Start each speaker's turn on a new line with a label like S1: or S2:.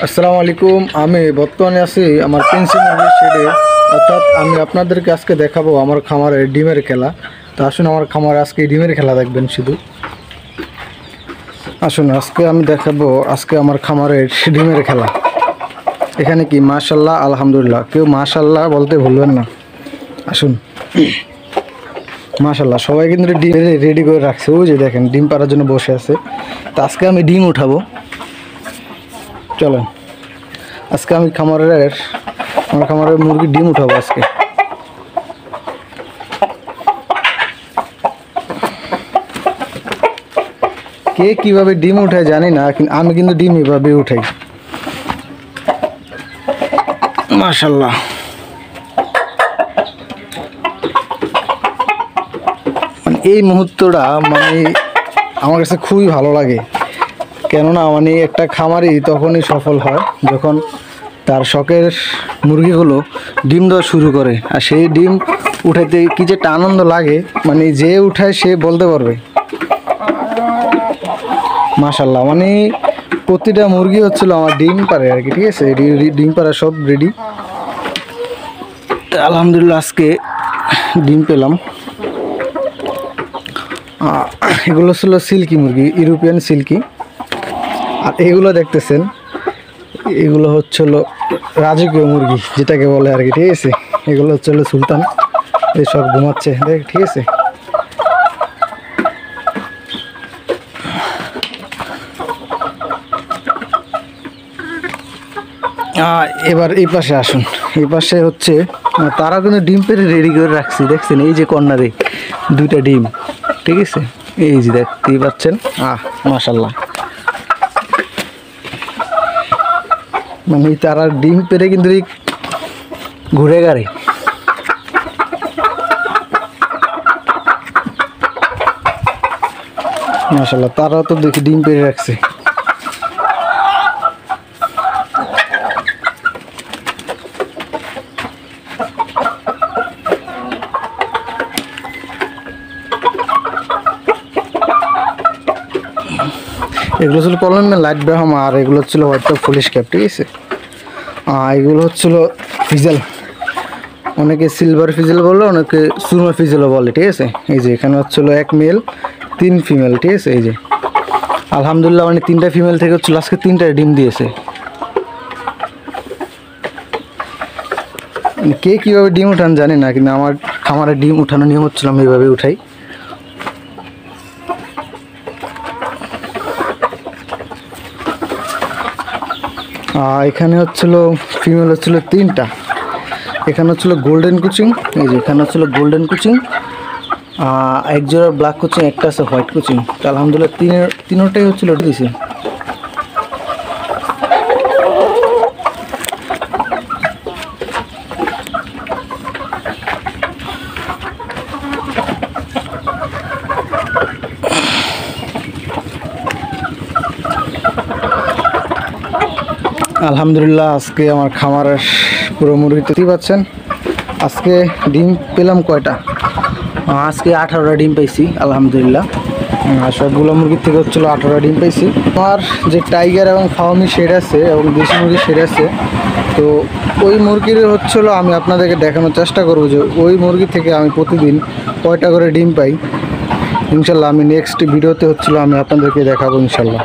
S1: আসসালামু আলাইকুম। আমি বর্তমানে আছি আমার পেন্সি মুরগির শেডে, অর্থাৎ আমি আপনাদেরকে আজকে দেখাবো আমার খামারের ডিমের খেলা। তো আসুন আমার খামারে আজকে ডিমের খেলা দেখবেন শুধু। আসুন আজকে আমি দেখাবো আজকে আমার খামারের ডিমের খেলা। এখানে কি মাশাল্লাহ আলহামদুলিল্লাহ, কেউ মাশাল্লাহ বলতে ভুলবেন না। আসুন মাশাল্লাহ, সবাই কিন্তু ডিম রেডি করে রাখছে। ওই যে দেখেন ডিম পাড়ার জন্য বসে আছে। তো আজকে আমি ডিম উঠাবো, চলেন আজকে আমি আমার খামারের মুরগির ডিম উঠাবো আজকে। কে কিভাবে ডিম উঠায় জানি না, কিন্তু আমি কিন্তু ডিম এভাবে উঠাই। মাশাল্লাহ, মানে এই মুহূর্তটা মানে আমার কাছে খুবই ভালো লাগে। কেননা মানে একটা খামারি তখনই সফল হয় যখন তার শখের মুরগিগুলো ডিম দেওয়া শুরু করে, আর সেই ডিম উঠাইতে কি যে একটা আনন্দ লাগে, মানে যে উঠায় সে বলতে পারবে। মাশাল্লাহ, মানে প্রতিটা মুরগি হচ্ছিল আমার ডিম পারে আর কি, ঠিক আছে। ডিম পাড়া সব রেডি, আলহামদুলিল্লাহ আজকে ডিম পেলাম। এগুলো ছিল সিল্কি মুরগি, ইউরোপিয়ান সিল্কি। আর এগুলো দেখতেছেন, এগুলো হচ্ছিল রাজকীয় মুরগি যেটাকে বলে আর কি, ঠিক আছে। এগুলো হচ্ছিল সুলতান, এই সব ঘুমাচ্ছে দেখ, ঠিক আছে। এবার এই পাশে আসুন, এই পাশে হচ্ছে তারা কিন্তু ডিম পেরে রেডি করে রাখছি, দেখছেন এই যে কর্নারে দুইটা ডিম, ঠিক আছে। এই যে দেখতেই পাচ্ছেন, মাশাল্লাহ, মানে তারা ডিম পেরে কিন্তু ঘুরে গাড়ি। মাশাল্লাহ, তারাও তো দেখি ডিম পেরে রাখছে। এগুলো ছিল কলমের লাইট ব্রাহ্মা, আর এগুলো হচ্ছিল হোয়াইট টপ পুলিশ ক্যাপ, ঠিক আছে। এগুলো হচ্ছিল ফিজেল, অনেকে সিলভার ফিজেল বলে, অনেকে সুরমা ফিজেলও বলে, ঠিক আছে। এই যে এখানে হচ্ছিল 1 মেল 3 ফিমেল, ঠিক আছে। এই যে আলহামদুলিল্লাহ, মানে 3টা ফিমেল থেকে হচ্ছিল আজকে 3টা ডিম দিয়েছে। কে কীভাবে ডিম উঠান জানি না, কিন্তু আমার খামারে ডিম উঠানোর নিয়ম হচ্ছিল আমি এইভাবে উঠাই। এখানে হচ্ছিল ফিমেল হচ্ছিল 3টা। এখানে হচ্ছিল গোল্ডেন কুচিং, এই যে এখানে হচ্ছিল গোল্ডেন কুচিং, এক জোড়া ব্ল্যাক কুচিং, একটা আছে হোয়াইট কুচিং। তো আলহামদুলিল্লাহ তিনোটাই হচ্ছিল দিয়েছে। আলহামদুলিল্লাহ আজকে আমার খামারের পুরো মুরগি দেখতেই পাচ্ছেন। আজকে ডিম পেলাম কয়টা, আজকে 18টা ডিম পাইছি আলহামদুলিল্লাহ। সবগুলো মুরগির থেকে হচ্ছিলো 18টা ডিম পাইছি। আমার যে টাইগার এবং ফার্মি শেড আছে এবং দেশি মুরগির শেড আছে, তো ওই মুরগির হচ্ছিলো আমি আপনাদেরকে দেখানোর চেষ্টা করবো যে ওই মুরগি থেকে আমি প্রতিদিন কয়টা করে ডিম পাই। ইনশাল্লাহ আমি নেক্সট ভিডিওতে হচ্ছিলো আমি আপনাদেরকে দেখাবো ইনশাল্লাহ।